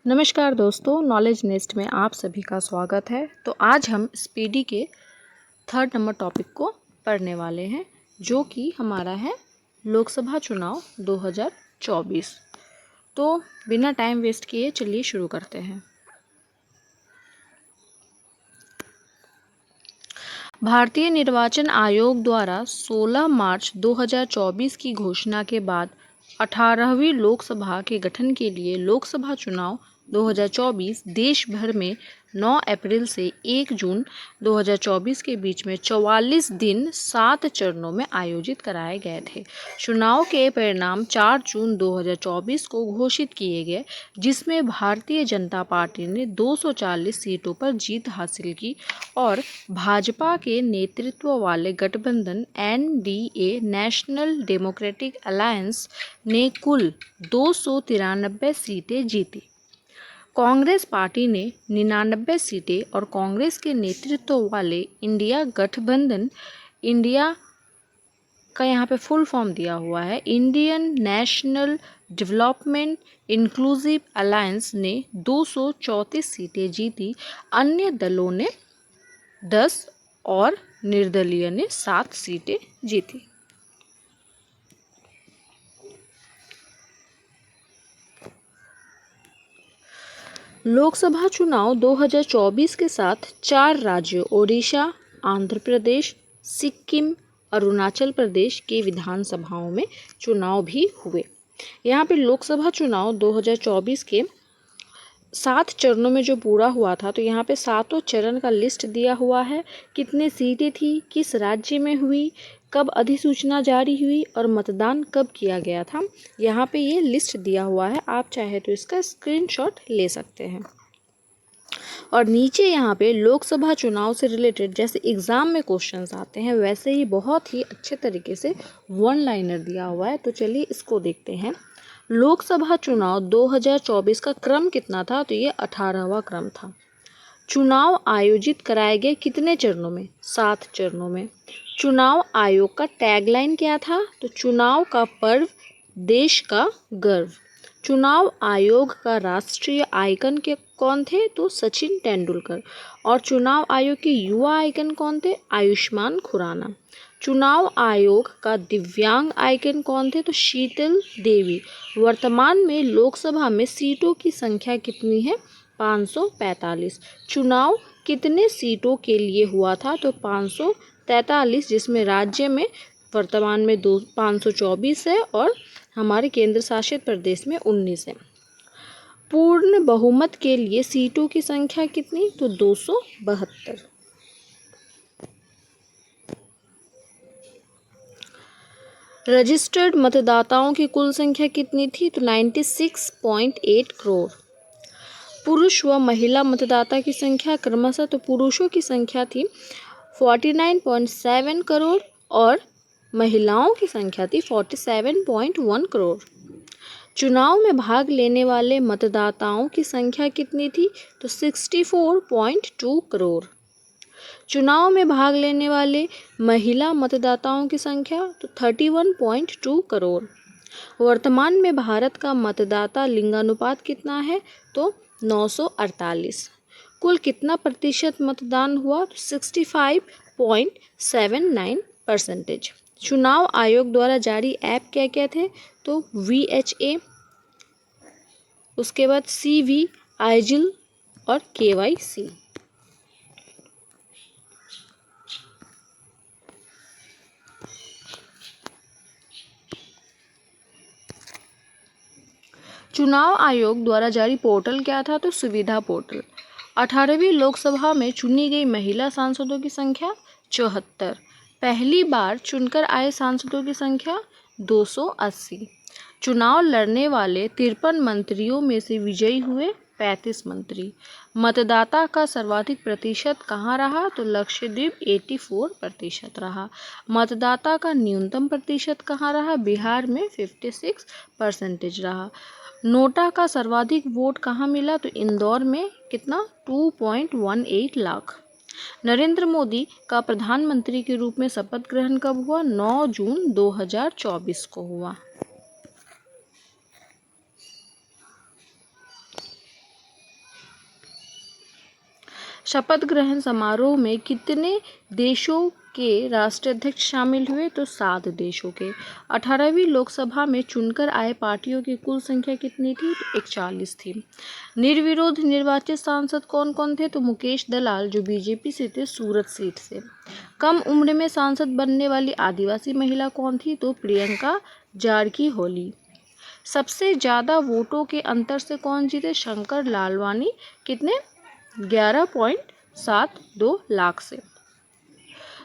नमस्कार दोस्तों, knowledge nest में आप सभी का स्वागत है। तो आज हम स्पीडी के 3rd नंबर टॉपिक को पढ़ने वाले हैं, जो कि हमारा है लोकसभा चुनाव 2024। तो बिना टाइम वेस्ट किए चलिए शुरू करते हैं। भारतीय निर्वाचन आयोग द्वारा 16 मार्च 2024 की घोषणा के बाद 18वीं लोकसभा के गठन के लिए लोकसभा चुनाव 2024 देश भर में 9 अप्रैल से 1 जून 2024 के बीच में 44 दिन 7 चरणों में आयोजित कराए गए थे। चुनाव के परिणाम 4 जून 2024 को घोषित किए गए, जिसमें भारतीय जनता पार्टी ने 240 सीटों पर जीत हासिल की और भाजपा के नेतृत्व वाले गठबंधन एनडीए नेशनल डेमोक्रेटिक अलायंस ने कुल 293 सीटें जीती। कांग्रेस पार्टी ने 99 सीटें और कांग्रेस के नेतृत्व वाले इंडिया गठबंधन, इंडिया का यहाँ पे फुल फॉर्म दिया हुआ है, Indian national development inclusive alliance ने 234 सीटें जीती। अन्य दलों ने 10 और निर्दलीय ने 7 सीटें जीती। लोकसभा चुनाव 2024 के साथ 4 राज्यों ओडिशा, आंध्र प्रदेश, सिक्किम, अरुणाचल प्रदेश के विधानसभाओं में चुनाव भी हुए। यहाँ पे लोकसभा चुनाव 2024 के 7 चरणों में जो पूरा हुआ था, तो यहाँ पे 7 चरण का लिस्ट दिया हुआ है। कितने सीटें थी, किस राज्य में हुई, कब अधिसूचना जारी हुई और मतदान कब किया गया था, यहाँ पे ये लिस्ट दिया हुआ है। आप चाहे तो इसका स्क्रीनशॉट ले सकते हैं। और नीचे यहाँ पे लोकसभा चुनाव से रिलेटेड जैसे एग्ज़ाम में क्वेश्चंस आते हैं, वैसे ही बहुत ही अच्छे तरीके से 1 लाइनर दिया हुआ है। तो चलिए इसको देखते हैं। लोकसभा चुनाव 2024 का क्रम कितना था, तो ये 18वां क्रम था। चुनाव आयोजित कराए गए कितने चरणों में, 7 चरणों में। चुनाव आयोग का टैगलाइन क्या था, तो चुनाव का पर्व देश का गर्व। चुनाव आयोग का राष्ट्रीय आइकन के कौन थे, तो सचिन तेंदुलकर। और चुनाव आयोग के युवा आइकन कौन थे, आयुष्मान खुराना। चुनाव आयोग का दिव्यांग आइकन कौन थे, तो शीतल देवी। वर्तमान में लोकसभा में सीटों की संख्या कितनी है, 545। चुनाव कितने सीटों के लिए हुआ था, तो 543, जिसमें राज्य में वर्तमान में 524 है और हमारे केंद्र शासित प्रदेश में 19 है। पूर्ण बहुमत के लिए सीटों की संख्या कितनी, तो 272। रजिस्टर्ड मतदाताओं की कुल संख्या कितनी थी, तो 96.8 करोड़। पुरुष व महिला मतदाता की संख्या क्रमशः, तो पुरुषों की संख्या थी 49.7 करोड़ और महिलाओं की संख्या थी 47.1 करोड़। चुनाव में भाग लेने वाले मतदाताओं की संख्या कितनी थी, तो 64.2 करोड़। चुनाव में भाग लेने वाले महिला मतदाताओं की संख्या तो 31.2 करोड़। वर्तमान में भारत का मतदाता लिंगानुपात कितना है, तो 948। कुल कितना प्रतिशत मतदान हुआ, तो 65.79%। चुनाव आयोग द्वारा जारी ऐप क्या क्या थे, तो VHA, उसके बाद CV, आइजिल और KYC। चुनाव आयोग द्वारा जारी पोर्टल क्या था, तो सुविधा पोर्टल। 18वीं लोकसभा में चुनी गई महिला सांसदों की संख्या 74। पहली बार चुनकर आए सांसदों की संख्या 280। चुनाव लड़ने वाले 53 मंत्रियों में से विजयी हुए 35 मंत्री। मतदाता का सर्वाधिक प्रतिशत कहाँ रहा, तो लक्षद्वीप 84% रहा। मतदाता का न्यूनतम प्रतिशत कहाँ रहा, बिहार में 56% रहा। नोटा का सर्वाधिक वोट कहाँ मिला, तो इंदौर में कितना, 2.18 लाख। नरेंद्र मोदी का प्रधानमंत्री के रूप में शपथ ग्रहण कब हुआ, 9 जून 2024 को हुआ। शपथ ग्रहण समारोह में कितने देशों के राष्ट्राध्यक्ष शामिल हुए? तो 7 देशों के। 18वीं लोकसभा में चुनकर आए पार्टियों की कुल संख्या कितनी थी? तो 41 थी। निर्विरोध निर्वाचित सांसद कौन कौन थे? तो मुकेश दलाल जो बीजेपी से थे, सूरत सीट से। कम उम्र में सांसद बनने वाली आदिवासी महिला कौन थी? तो प्रियंका जारकीहोली। सबसे ज़्यादा वोटों के अंतर से कौन जीते? शंकर लालवानी। कितने? 11.72 लाख से।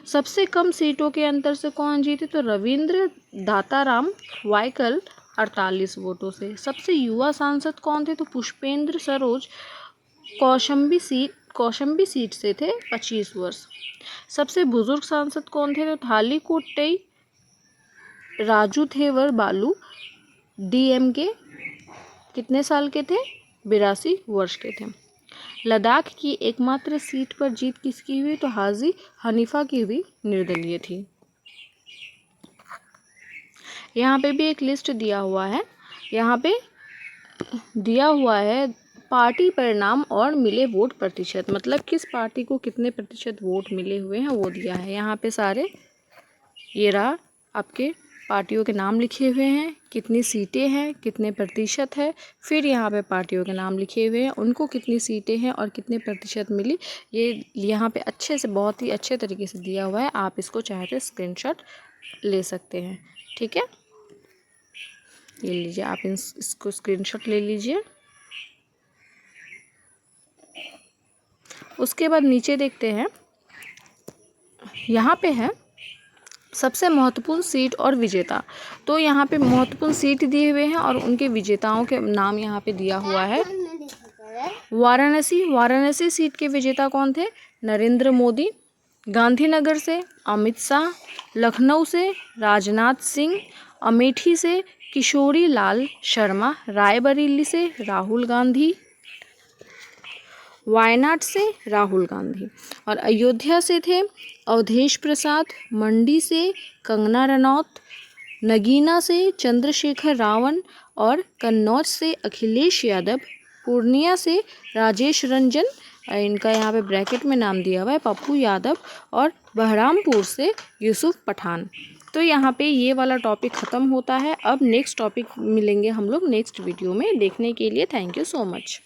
सबसे कम सीटों के अंतर से कौन जीते? तो रविंद्र दाताराम वायकल 48 वोटों से। सबसे युवा सांसद कौन थे? तो पुष्पेंद्र सरोज कौशंबी सीट से थे, 25 वर्ष। सबसे बुजुर्ग सांसद कौन थे? तो थालीकोट्टई राजू थेवर बालू डीएमके। कितने साल के थे? 82 वर्ष के थे। लद्दाख की एकमात्र सीट पर जीत किसकी हुई? तो हाजी हनीफा की हुई, निर्दलीय थी। यहाँ पे भी एक लिस्ट दिया हुआ है। यहाँ पे दिया हुआ है पार्टी परिणाम और मिले वोट प्रतिशत, मतलब किस पार्टी को कितने प्रतिशत वोट मिले हुए हैं वो दिया है। यहाँ पे सारे ये रहा आपके पार्टियों के नाम लिखे हुए हैं, कितनी सीटें हैं, कितने प्रतिशत है, फिर यहाँ पे पार्टियों के नाम लिखे हुए हैं, उनको कितनी सीटें हैं और कितने प्रतिशत मिली। ये यहाँ पे अच्छे से, बहुत ही अच्छे तरीके से दिया हुआ है। आप इसको चाहे तो स्क्रीनशॉट ले सकते हैं। ठीक है, ये लीजिए, आप इसको स्क्रीनशॉट ले लीजिए। उसके बाद नीचे देखते हैं, यहाँ पे है सबसे महत्वपूर्ण सीट और विजेता। तो यहाँ पे महत्वपूर्ण सीट दिए हुए हैं और उनके विजेताओं के नाम यहाँ पे दिया हुआ है। वाराणसी सीट के विजेता कौन थे? नरेंद्र मोदी। गांधीनगर से अमित शाह, लखनऊ से राजनाथ सिंह, अमेठी से किशोरी लाल शर्मा, रायबरेली से राहुल गांधी, वायनाड से राहुल गांधी, और अयोध्या से थे अवधेश प्रसाद, मंडी से कंगना रनौत, नगीना से चंद्रशेखर रावण और कन्नौज से अखिलेश यादव, पूर्णिया से राजेश रंजन, इनका यहाँ पे ब्रैकेट में नाम दिया हुआ है, पप्पू यादव, और बहरामपुर से यूसुफ पठान। तो यहाँ पे ये वाला टॉपिक ख़त्म होता है। अब नेक्स्ट टॉपिक मिलेंगे हम लोग नेक्स्ट वीडियो में। देखने के लिए थैंक यू सो मच।